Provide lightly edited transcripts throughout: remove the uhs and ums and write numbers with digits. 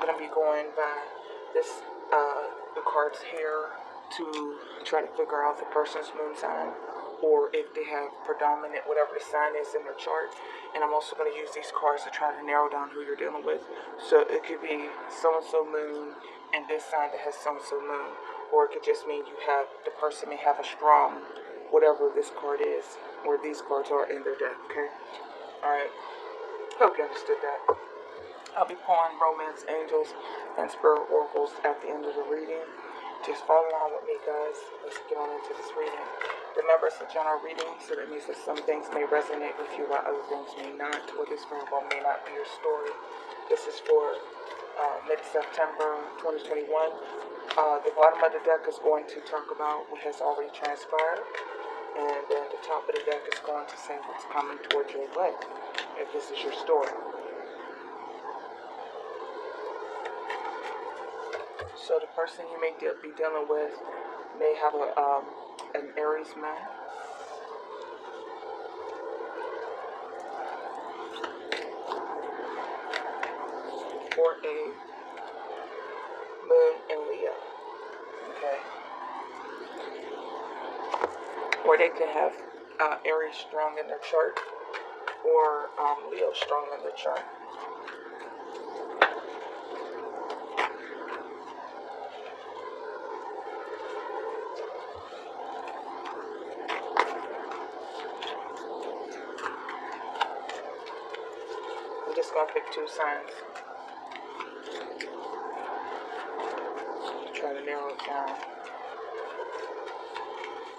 going to be going by this, the cards here to try to figure out the person's moon sign, or if they have predominant, whatever the sign is in their chart. And I'm also going to use these cards to try to narrow down who you're dealing with. So it could be so-and-so moon and this sign that has so-and-so moon. Or it could just mean the person may have a strong, whatever this card is, or these cards are in their deck, okay? Alright, hope you understood that. I'll be pulling romance angels and spirit oracles at the end of the reading. Just follow along with me, guys. Let's get on into this reading. Remember, it's a general reading, so that means that some things may resonate with you while other things may not. What is very well may not be your story. This is for mid-September 2021. The bottom of the deck is going to talk about what has already transpired. And then the top of the deck is going to say what's coming towards your way, if this is your story. So the person you may be dealing with may have an Aries moon. Or a moon in Leo. Okay. Or they could have Aries strong in their chart, or Leo strong in their chart. I'm just going to pick two signs. Try to narrow it down.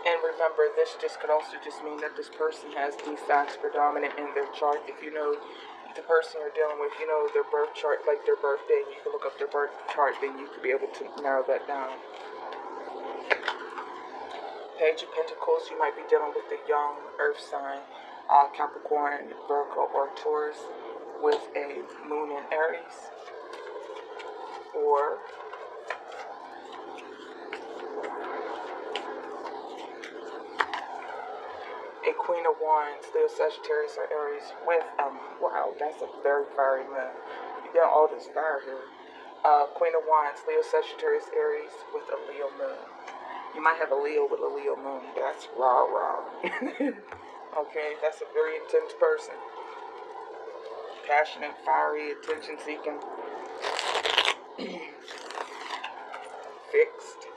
And remember, this could also just mean that this person has these signs predominant in their chart. If you know the person you're dealing with, you know their birth chart, like their birthday, you can look up their birth chart, then you could be able to narrow that down. Page of Pentacles, you might be dealing with a young earth sign, Capricorn, Virgo, or Taurus, with a moon in Aries, or a Queen of Wands, Leo, Sagittarius, or Aries with, wow, that's a very fiery moon. You got all this fire here. Queen of Wands, Leo, Sagittarius, Aries with a Leo moon. You might have a Leo with a Leo moon. That's rah. Okay, that's a very intense person. Passionate, fiery, attention-seeking. Fixed.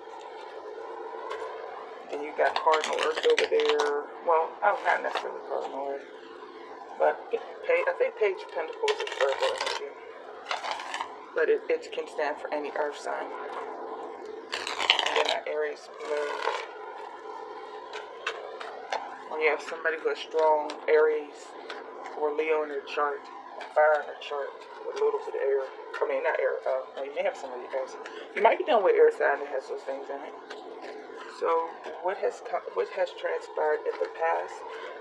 And you got Cardinal Earth over there. Well, not necessarily Cardinal Earth. But I think Page of Pentacles is Virgo energy. But it can stand for any earth sign. And then that Aries moon. When you have somebody who has strong Aries or Leo in their chart, fire in their chart, with a little bit of air. I mean, not air. You may have somebody else. You might be dealing with air sign that has those things in it. So, what has transpired in the past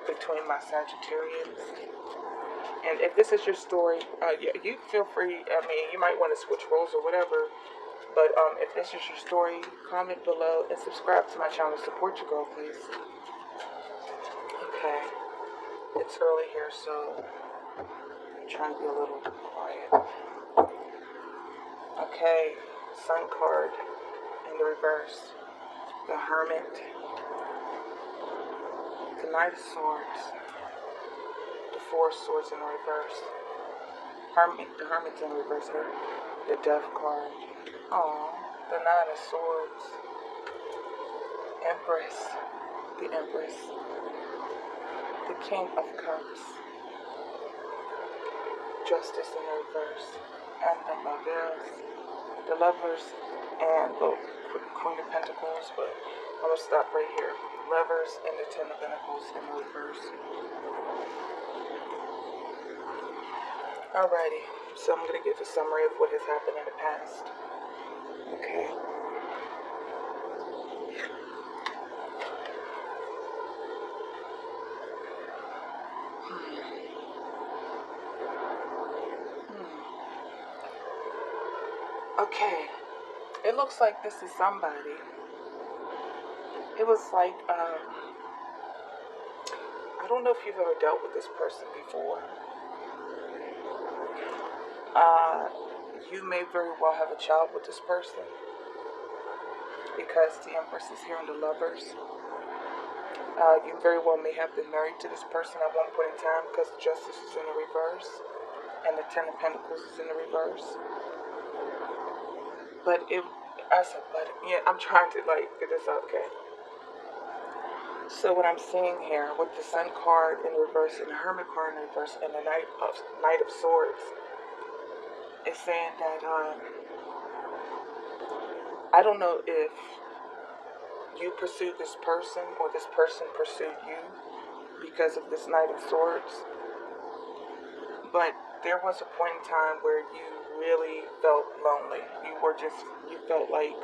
between my Sagittarians? And if this is your story, you feel free. I mean, you might want to switch roles or whatever. But if this is your story, comment below and subscribe to my channel. Support your girl, please. Okay. It's early here, so I'm trying to be a little quiet. Okay. Sun card in the reverse. The Hermit, the Knight of Swords, the Four of Swords in the reverse, the Hermit's in the reverse here, the Death card, the Nine of Swords, Empress, the Empress, the King of Cups, Justice in the reverse, and the Lovers, and the Queen of Pentacles, but I'm going to stop right here. Lovers and the Ten of Pentacles in the reverse. Alrighty, so I'm going to give a summary of what has happened in the past. Okay. Okay. It looks like this is somebody. It was like, I don't know if you've ever dealt with this person before. you may very well have a child with this person, because the Empress is here in the Lovers. You very well may have been married to this person at one point in time, because the Justice is in the reverse and the Ten of Pentacles is in the reverse. But yeah, I'm trying to get this out, okay? So what I'm seeing here with the Sun card in reverse and the Hermit card in reverse and the Knight of Swords is saying that I don't know if you pursued this person or this person pursued you because of this Knight of Swords, but there was a point in time where you really felt lonely. You felt like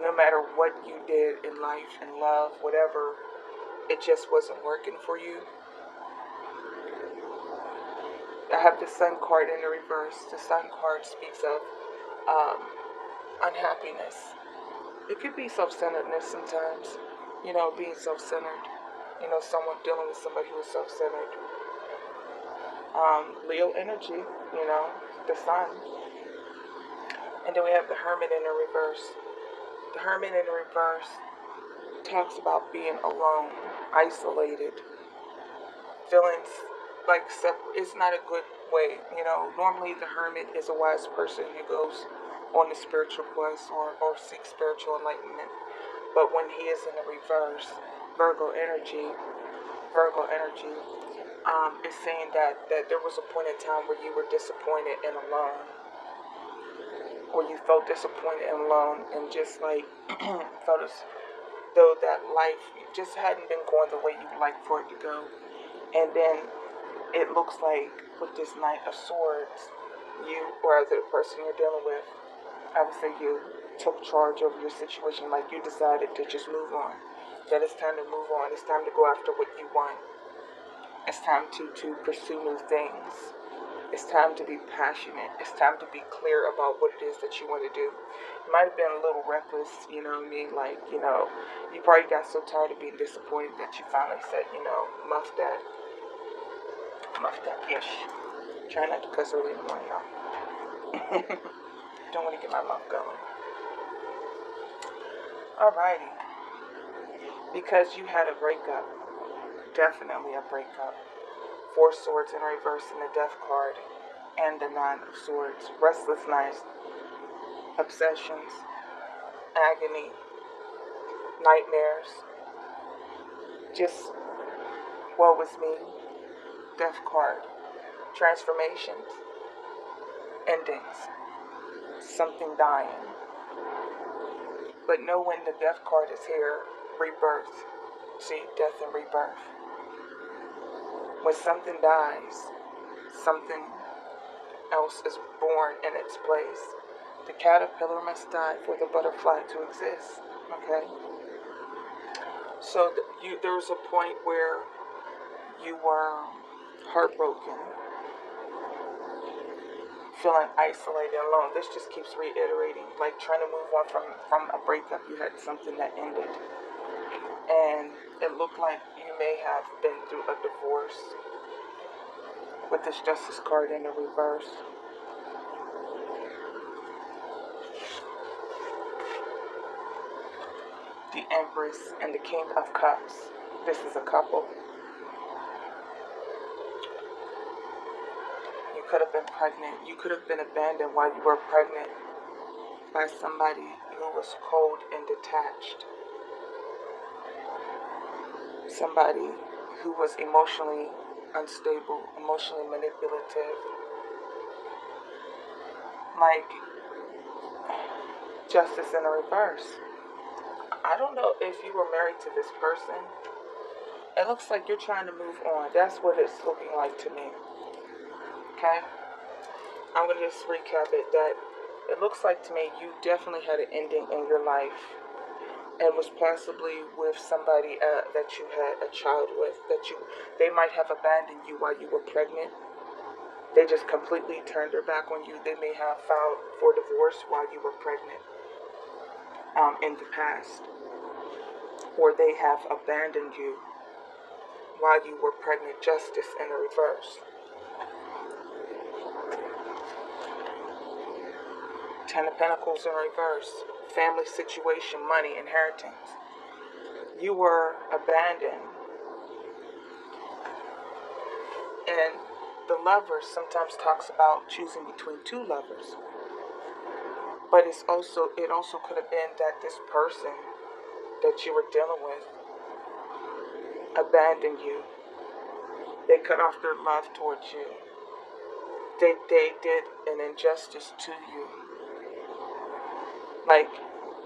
no matter what you did in life and love, whatever, it just wasn't working for you. I have the Sun card in the reverse. The Sun card speaks of unhappiness. It could be self-centeredness sometimes, being self-centered. Someone dealing with somebody who is self-centered. Leo energy, the Sun. And then we have the Hermit in the reverse. The Hermit in the reverse talks about being alone, isolated, feelings like separate. It's not a good way. Normally the Hermit is a wise person who goes on the spiritual quest or seeks spiritual enlightenment. But when he is in the reverse, Virgo energy is saying that there was a point in time where you were disappointed and alone, or you felt disappointed and alone, and just felt as though that life just hadn't been going the way you'd like for it to go. And then it looks like with this Knight of Swords, you, or the person you're dealing with, I would say you took charge over your situation. Like you decided to just move on. That it's time to move on. It's time to go after what you want. It's time to pursue new things. It's time to be passionate. It's time to be clear about what it is that you want to do. You might have been a little reckless, you know what I mean? You probably got so tired of being disappointed that you finally said, muff that. Muff that-ish. Try not to cuss early in the morning, y'all. Don't want to get my mouth going. Alrighty. Because you had a breakup. Definitely a breakup. 4 swords in reverse in the Death card. And the 9 of swords. Restless nights. Obsessions. Agony. Nightmares. Just, woe is me. Death card. Transformations. Endings. Something dying. But know when the Death card is here, rebirth. See, death and rebirth. When something dies, something else is born in its place. The caterpillar must die for the butterfly to exist. Okay? So there was a point where you were heartbroken, feeling isolated and alone. This just keeps reiterating, like trying to move on from a breakup. You had something that ended, and it looked like you may have been through a divorce with this Justice card in the reverse. The Empress and the King of Cups. This is a couple. You could have been pregnant. You could have been abandoned while you were pregnant by somebody who was cold and detached. Somebody who was emotionally unstable, emotionally manipulative. Like Justice in the reverse. I don't know if you were married to this person. It looks like you're trying to move on. That's what it's looking like to me. Okay? I'm going to just recap it. That it looks like to me you definitely had an ending in your life. And was possibly with somebody that you had a child with. They might have abandoned you while you were pregnant. They just completely turned their back on you. They may have filed for divorce while you were pregnant in the past. Or they have abandoned you while you were pregnant. Justice in the reverse. Ten of Pentacles in reverse. Family situation, money, inheritance. You were abandoned. And the Lovers sometimes talks about choosing between two lovers. But it also could have been that this person that you were dealing with abandoned you. They cut off their love towards you. They did an injustice to you. Like,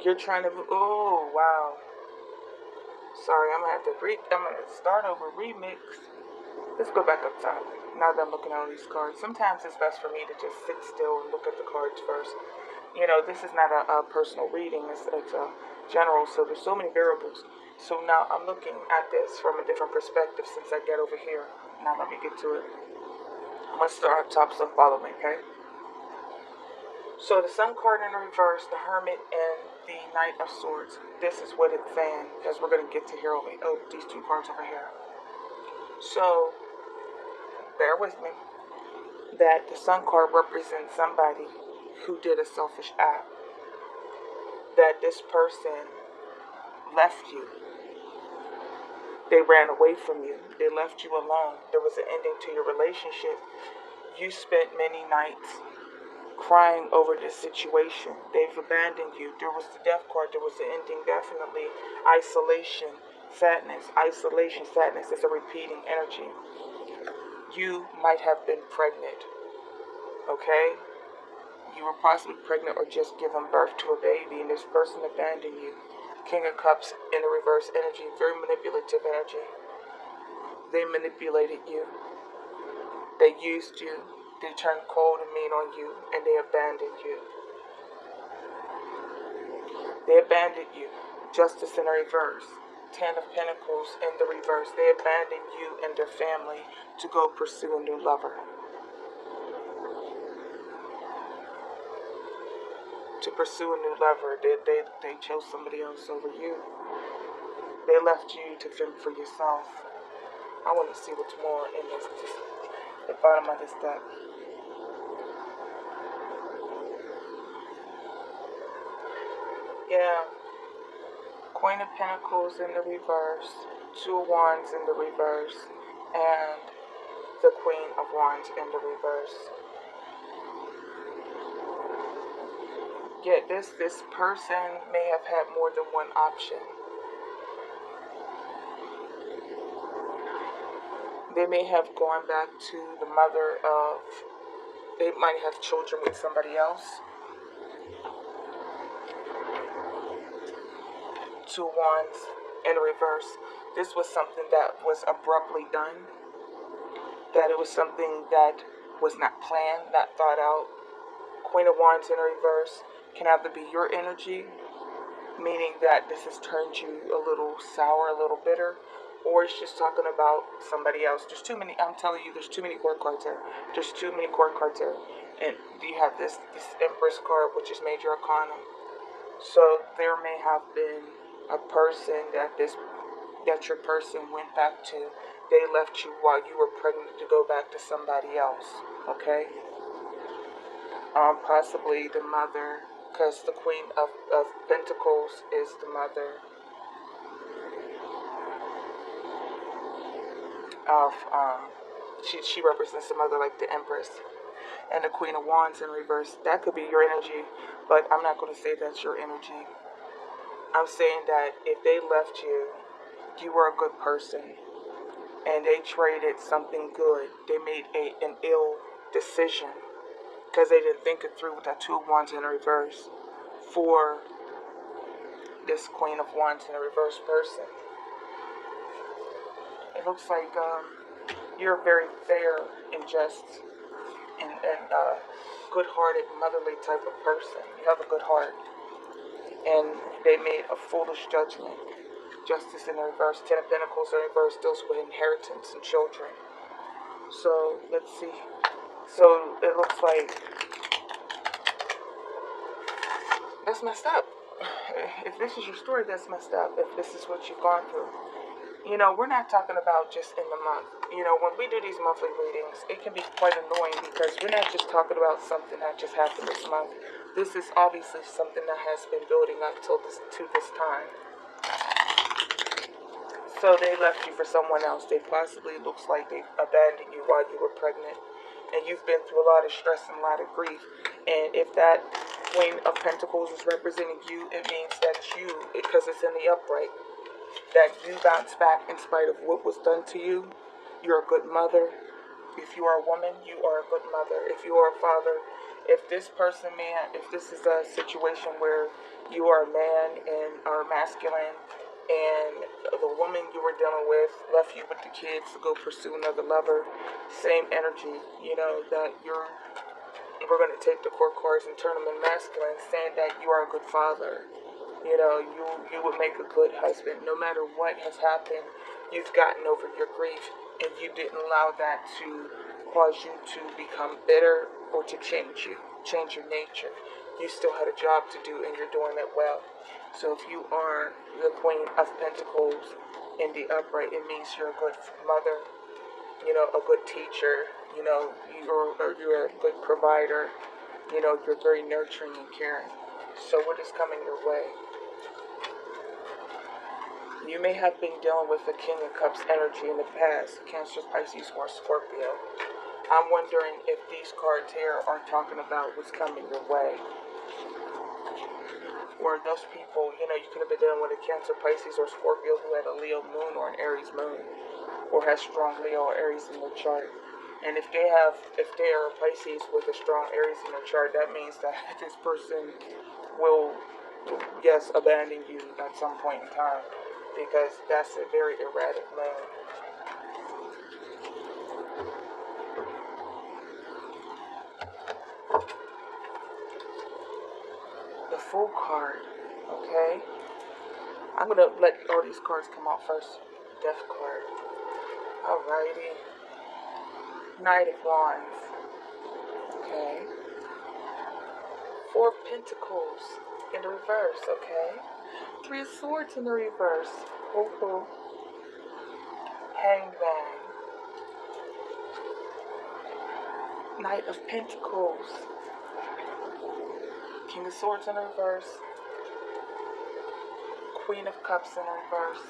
you're trying to, oh, wow. Sorry, I'm going to start over, remix. Let's go back up top. Now that I'm looking at all these cards, sometimes it's best for me to just sit still and look at the cards first. You know, this is not a personal reading, it's a general, so there's so many variables. So now I'm looking at this from a different perspective since I get over here. Now let me get to it. I'm going to start up top, so follow me, okay? So the Sun card in reverse, the Hermit, and the Knight of Swords. This is what it's saying, because we're going to get to here over here. Oh, these two cards over here. So, bear with me. That the Sun card represents somebody who did a selfish act. That this person left you. They ran away from you. They left you alone. There was an ending to your relationship. You spent many nights crying over this situation. They've abandoned you. There was the Death card. There was the ending, definitely. Isolation, sadness. Isolation, sadness is a repeating energy. You might have been pregnant. Okay? You were possibly pregnant or just given birth to a baby, and this person abandoned you. King of Cups in the reverse energy. Very manipulative energy. They manipulated you. They used you. They turned cold and mean on you, and they abandoned you. They abandoned you. Justice in reverse. Ten of Pentacles in the reverse. They abandoned you and their family to go pursue a new lover. To pursue a new lover. They chose somebody else over you. They left you to fend for yourself. I want to see what's more in this, the bottom of this deck. Yeah. Queen of Pentacles in the reverse, Two of Wands in the reverse, and the Queen of Wands in the reverse. Yet this person may have had more than one option. They may have gone back to the mother of, they might have children with somebody else. Two of Wands in reverse. This was something that was abruptly done. That it was something that was not planned, not thought out. Queen of Wands in reverse can either be your energy, meaning that this has turned you a little sour, a little bitter, or it's just talking about somebody else. There's too many, I'm telling you, there's too many court cards here. There's too many court cards here. And you have this Empress card, which is Major Arcana. So there may have been a person that your person went back to. They left you while you were pregnant to go back to somebody else. Okay? Possibly the mother, because the Queen of Pentacles is the mother of, she represents the mother like the Empress. And the Queen of Wands in reverse, that could be your energy, but I'm not going to say that's your energy. I'm saying that if they left you, you were a good person, and they traded something good. They made an ill decision, because they didn't think it through with that Two of Wands in reverse for this Queen of Wands in a reverse person. It looks like you're a very fair and just and good-hearted, motherly type of person. You have a good heart. And they made a foolish judgment. Justice in the reverse. Ten of Pentacles in reverse deals with inheritance and children. So, let's see. So, it looks like that's messed up. If this is your story, that's messed up. If this is what you've gone through. You know, we're not talking about just in the month. You know, when we do these monthly readings, it can be quite annoying because we're not just talking about something that just happened this month. This is obviously something that has been building up to this time. So they left you for someone else. They possibly, looks like they abandoned you while you were pregnant. And you've been through a lot of stress and a lot of grief. And if that Queen of Pentacles is representing you, it means that you, because it's in the upright, that you bounce back in spite of what was done to you. You're a good mother. If you are a woman, you are a good mother. If you are a father, if this person, man, if this is a situation where you are a man and are masculine, and the woman you were dealing with left you with the kids to go pursue another lover, same energy, that we're going to take the court cards and turn them in masculine, saying that you are a good father. You would make a good husband. No matter what has happened, you've gotten over your grief, and you didn't allow that to cause you to become bitter or to change your nature. You still had a job to do, and you're doing it well. So if you are the Queen of Pentacles in the upright, it means you're a good mother, a good teacher, you're a good provider, you're very nurturing and caring. So what is coming your way? You may have been dealing with the King of Cups energy in the past, Cancer, Pisces, or Scorpio. I'm wondering if these cards here are talking about what's coming your way. Or those people, you could have been dealing with a Cancer, Pisces, or Scorpio who had a Leo moon or an Aries moon, or has strong Leo or Aries in their chart. And if they are a Pisces with a strong Aries in their chart, that means that this person will, yes, abandon you at some point in time, because that's a very erratic moon. The Fool card, okay? I'm going to let all these cards come out first. Death card. Alrighty. Knight of Wands. Okay. Four of Pentacles in the reverse, okay? Three of Swords in the reverse. Hangman. Knight of Pentacles. King of Swords in the reverse. Queen of Cups in the reverse.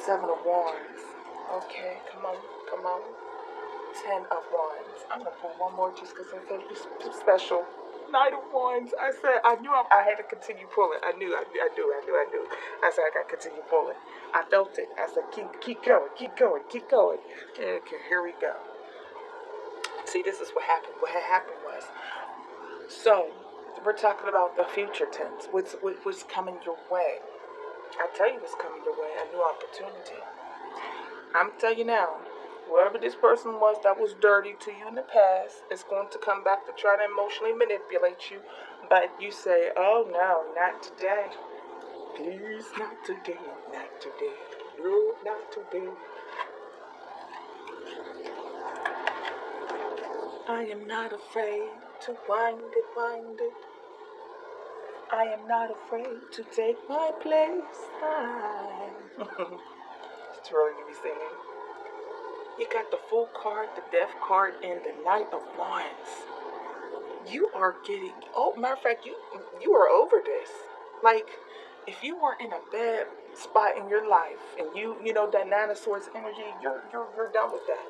Seven of Wands. Okay, come on. 10 of Wands. I'm going to pull one more just because I feel it's special. Knight of Wands. I said, I knew I had to continue pulling. I do. I said, I got to continue pulling. I felt it. I said, keep going. Okay, here we go. See, this is what happened. What had happened was, so we're talking about the future tense. What's coming your way? I tell you what's coming your way. A new opportunity. I'm telling you now, whoever this person was that was dirty to you in the past is going to come back to try to emotionally manipulate you. But you say, oh no, not today. Please, not today. No, not today. I am not afraid to wind it. I am not afraid to take my place. It's really to be singing. You got the Fool card, the Death card, and the Knight of Wands. You are getting, matter of fact, you are over this. Like, if you were in a bad spot in your life, and you that Nine of Swords energy, you're done with that.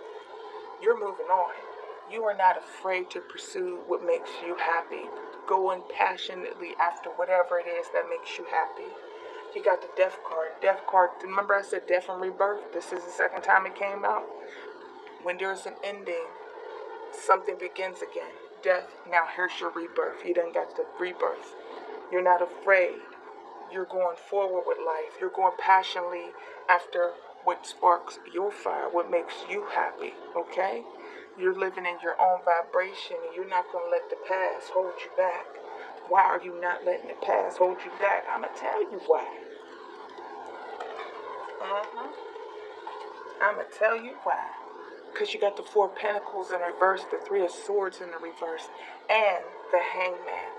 You're moving on. You are not afraid to pursue what makes you happy. Going passionately after whatever it is that makes you happy. You got the Death card. Death card, remember I said death and rebirth? This is the second time it came out. When there's an ending, something begins again. Death, now here's your rebirth. You done got the rebirth. You're not afraid. You're going forward with life. You're going passionately after what sparks your fire, what makes you happy, okay? You're living in your own vibration, and you're not going to let the past hold you back. Why are you not letting the past hold you back? I'm going to tell you why. I'm going to tell you why. Because you got the Four of Pentacles in reverse, the Three of Swords in the reverse, and the Hangman.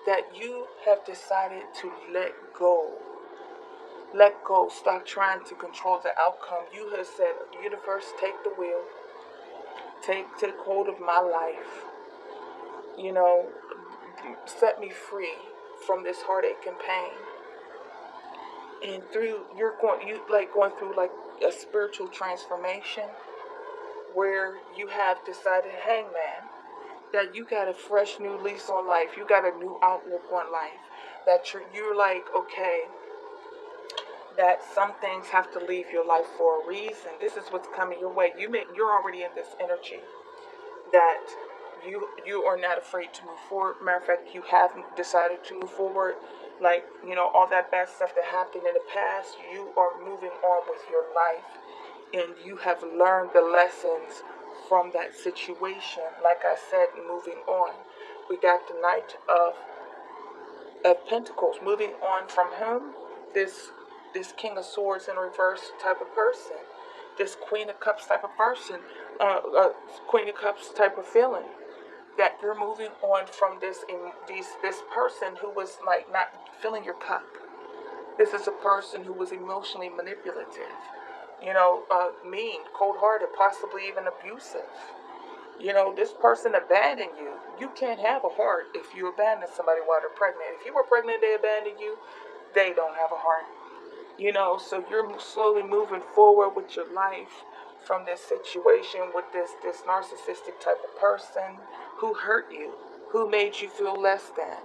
That you have decided to let go. Let go. Stop trying to control the outcome. You have said, universe, take the wheel. Take hold of my life. you know, set me free from this heartache and pain. And through you like going through like a spiritual transformation where you have decided, hey man, that you got a fresh new lease on life. You got a new outlook on life. That you're like, okay, that some things have to leave your life for a reason. This is what's coming your way. You're already in this energy that you are not afraid to move forward. Matter of fact, you have decided to move forward. Like, all that bad stuff that happened in the past, you are moving on with your life, and you have learned the lessons from that situation. Like I said, moving on. We got the Knight of Pentacles. Moving on from him, this King of Swords in reverse type of person, this Queen of Cups type of person, Queen of Cups type of feeling, that you're moving on from this person who was like not filling your cup. This is a person who was emotionally manipulative, mean, cold-hearted, possibly even abusive. This person abandoned you. You can't have a heart if you abandon somebody while they're pregnant. If you were pregnant, they abandoned you, they don't have a heart. So you're slowly moving forward with your life from this situation with this narcissistic type of person who hurt you, who made you feel less than,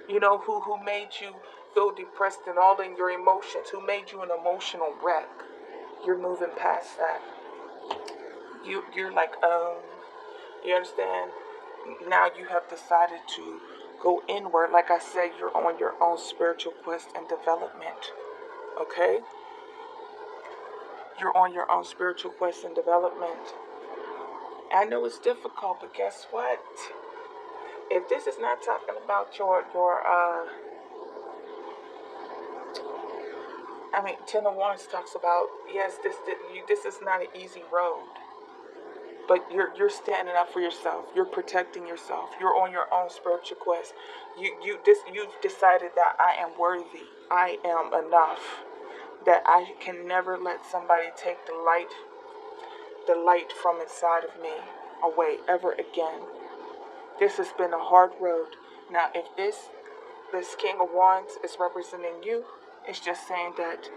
who made you feel depressed and all in your emotions, who made you an emotional wreck. You're moving past that. You're like, you understand? Now you have decided to go inward. Like I said, you're on your own spiritual quest and development. Okay? You're on your own spiritual quest and development. I know it's difficult, but guess what? If this is not talking about your Ten of Wands talks about, yes, this is not an easy road. But you're standing up for yourself. You're protecting yourself. You're on your own spiritual quest. You've decided that I am worthy. I am enough. That I can never let somebody take the light from inside of me away ever again. This has been a hard road. Now, if this King of Wands is representing you, it's just saying that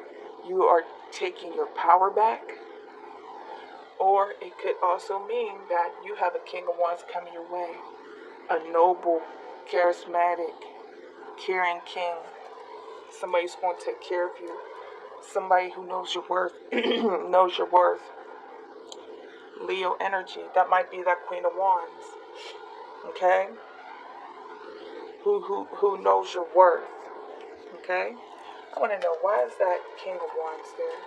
you are taking your power back. Or it could also mean that you have a King of Wands coming your way. A noble, charismatic, caring king. Somebody who's going to take care of you. Somebody who knows your worth. knows your worth. Leo energy. That might be that Queen of Wands. Okay? Who knows your worth. Okay? I want to know, why is that King of Wands there?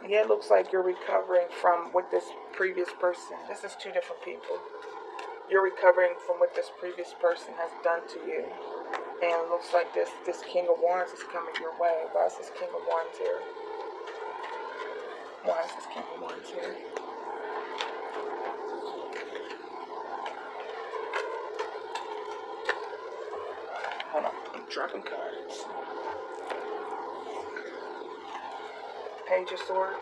Yeah, it looks like you're recovering from what this previous person, this is two different people. You're recovering from what this previous person has done to you. And it looks like this King of Wands is coming your way. Why is this King of Wands here? Why is this King of Wands here? Hold on, I'm dropping cards. Page of Swords.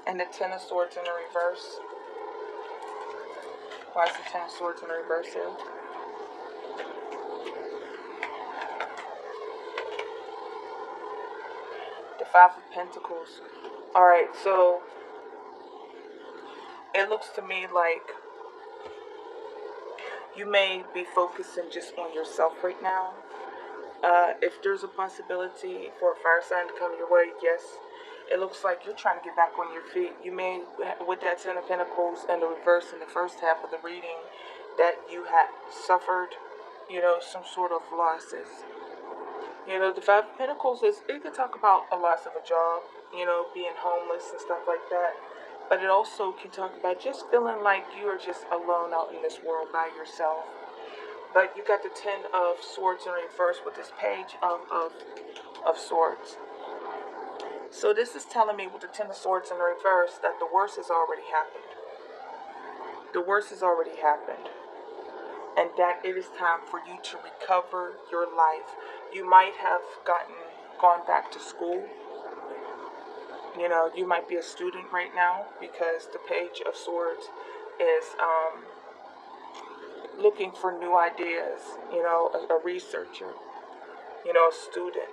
And the Ten of Swords in the reverse. Why is the Ten of Swords in the reverse here? The Five of Pentacles. Alright, so it looks to me like you may be focusing just on yourself right now. If there's a possibility for a fire sign to come your way, yes. It looks like you're trying to get back on your feet. You may, with that Ten of Pentacles and the reverse in the first half of the reading, that you had suffered, some sort of losses. The Five of Pentacles it can talk about a loss of a job, being homeless and stuff like that. But it also can talk about just feeling like you are just alone out in this world by yourself. But you got the Ten of Swords in reverse with this Page of Swords. So this is telling me with the Ten of Swords in reverse that the worst has already happened. The worst has already happened. And that it is time for you to recover your life. You might have gone back to school. You know, you might be a student right now because the Page of Swords is looking for new ideas. You know, a researcher, you know, a student,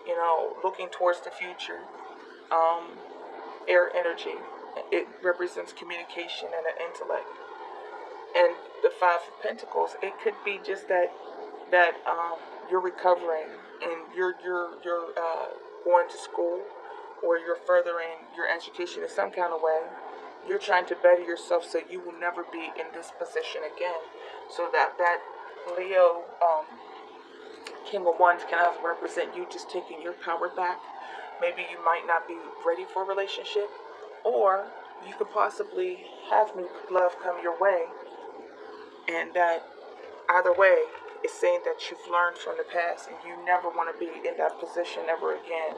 you know, looking towards the future. Um, Air energy, it represents communication and an intellect. And the Five of Pentacles, it could be just that you're recovering and you're going to school, or you're furthering your education in some kind of way. You're trying to better yourself so you will never be in this position again. So that Leo King of Wands can either represent you just taking your power back. Maybe you might not be ready for a relationship, or you could possibly have new love come your way, and that either way is saying that you've learned from the past and you never want to be in that position ever again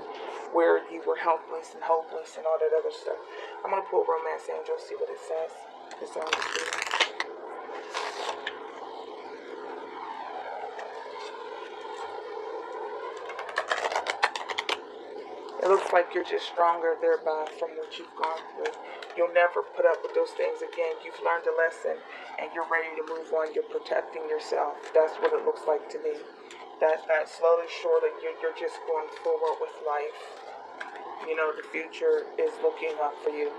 where you were helpless and hopeless and all that other stuff. I'm going to pull Romance Angel, see what it says. It's on the screen. It looks like you're just stronger thereby from what you've gone through. You'll never put up with those things again. You've learned a lesson and you're ready to move on. You're protecting yourself. That's what it looks like to me. That slowly, surely, you're just going forward with life. You know, the future is looking up for you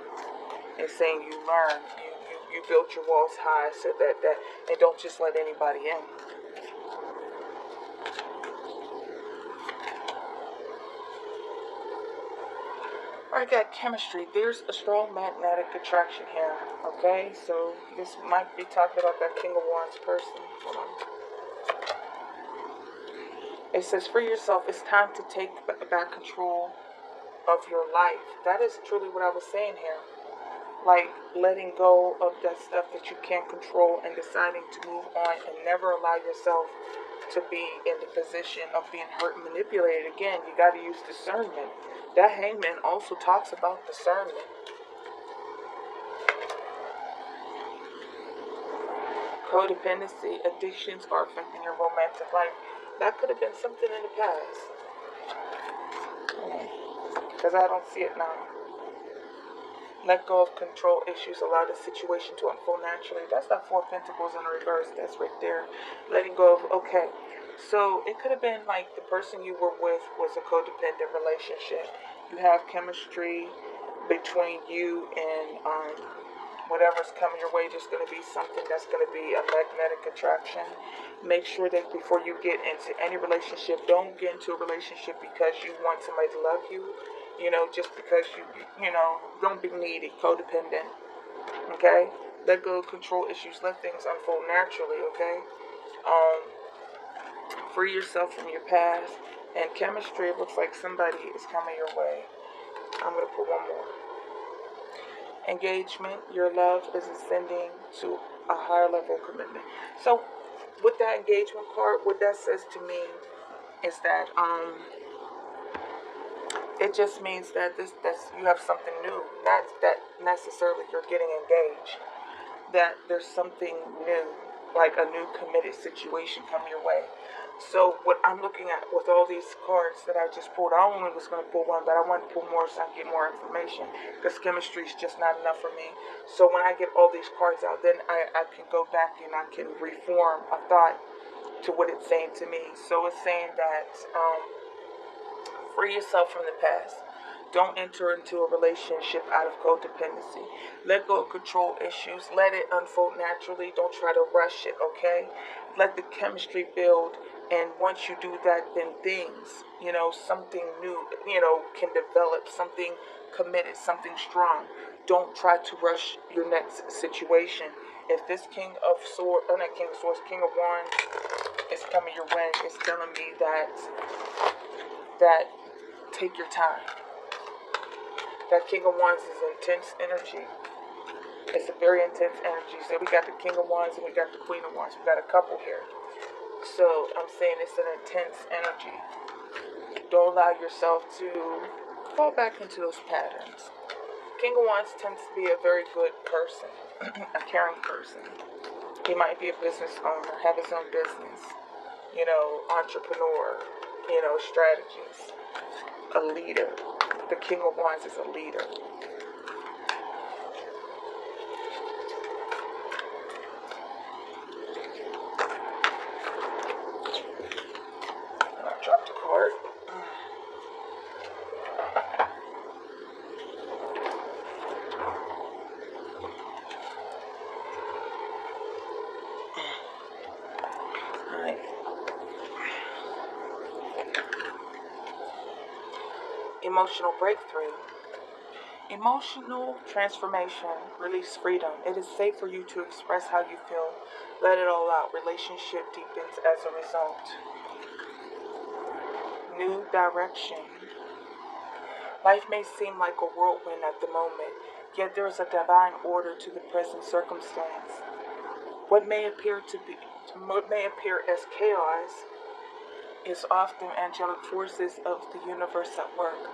and saying you learned. You built your walls high so that and don't just let anybody in. I got chemistry. There's a strong magnetic attraction here. Okay, so this might be talking about that King of Wands person. Hold on. It says, free yourself. It's time to take back control of your life. That is truly what I was saying here. Like letting go of that stuff that you can't control and deciding to move on and never allow yourself to be in the position of being hurt and manipulated again. You got to use discernment. That Hangman also talks about discernment. Codependency, addictions are affecting your romantic life. That could have been something in the past. Because I don't see it now. Let go of control issues. Allow the situation to unfold naturally. That's that Four of Pentacles in reverse. That's right there. Letting go of, okay. So it could have been like the person you were with was a codependent relationship. You have chemistry between you and whatever's coming your way. Just going to be something that's going to be a magnetic attraction. Make sure that before you get into any relationship, don't get into a relationship because you want somebody to love you. You know, just because you know, don't be needy, codependent, okay? Let go of control issues, let things unfold naturally, okay? Free yourself from your past, and chemistry, it looks like somebody is coming your way. I'm going to put one more. Engagement, your love is ascending to a higher level of commitment. So, with that engagement card, what that says to me is that, it just means that you have something new. Not that necessarily you're getting engaged. That there's something new, like a new committed situation coming your way. So what I'm looking at with all these cards that I just pulled, I only was going to pull one, but I want to pull more so I can get more information because chemistry is just not enough for me. So when I get all these cards out, then I can go back and I can reform a thought to what it's saying to me. So it's saying that free yourself from the past. Don't enter into a relationship out of codependency. Let go of control issues. Let it unfold naturally. Don't try to rush it, okay? Let the chemistry build. And once you do that, then things, you know, something new, you know, can develop. Something committed, something strong. Don't try to rush your next situation. If this King of Swords, not King of Swords, King of Wands is coming your way, it's telling me that take your time. That King of Wands is intense energy. It's a very intense energy. So we got the King of Wands and we got the Queen of Wands. We got a couple here. So I'm saying it's an intense energy. Don't allow yourself to fall back into those patterns. King of Wands tends to be a very good person, a caring person. He might be a business owner, have his own business, you know, entrepreneur, you know, strategist, a leader. the King of Wands is a leader. I dropped a card. Alright. Emotional breakthrough. Emotional transformation. Release freedom. It is safe for you to express how you feel. Let it all out. Relationship deepens as a result. New direction. Life may seem like a whirlwind at the moment, yet there is a divine order to the present circumstance. What may appear as chaos is often angelic forces of the universe at work.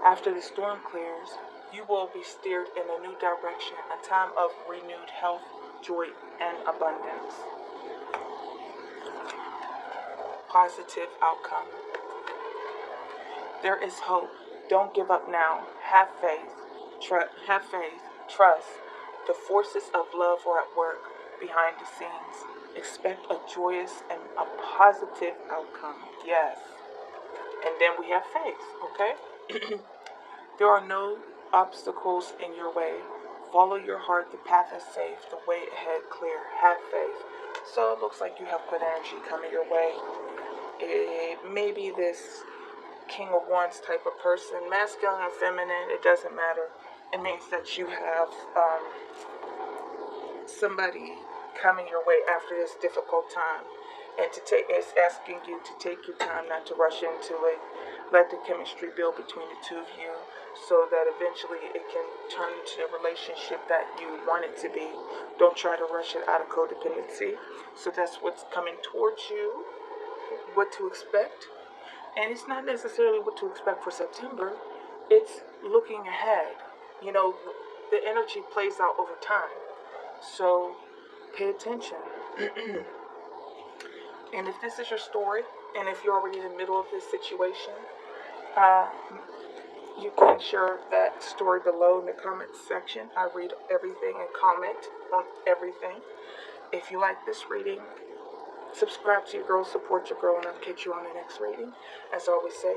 After the storm clears, you will be steered in a new direction, a time of renewed health, joy, and abundance. Positive outcome. There is hope. Don't give up now. Have faith. Trust. The forces of love are at work behind the scenes. Expect a joyous and a positive outcome. Yes. And then we have faith, okay? There are no obstacles in your way. Follow your heart. The path is safe. The way ahead clear. Have faith. So it looks like you have good energy coming your way. It may be this King of Wands type of person, masculine or feminine, it doesn't matter. It means that you have somebody coming your way after this difficult time, and it's asking you to take your time, not to rush into it. Let the chemistry build between the two of you, so that eventually it can turn into the relationship that you want it to be. Don't try to rush it out of codependency. So that's what's coming towards you, what to expect. And it's not necessarily what to expect for September. It's looking ahead. You know, the energy plays out over time. So pay attention. And if this is your story, and if you're already in the middle of this situation, you can share that story below in the comments section. I read everything and comment on everything. If you like this reading, subscribe to your girl, support your girl, and I'll catch you on the next reading. As I always say,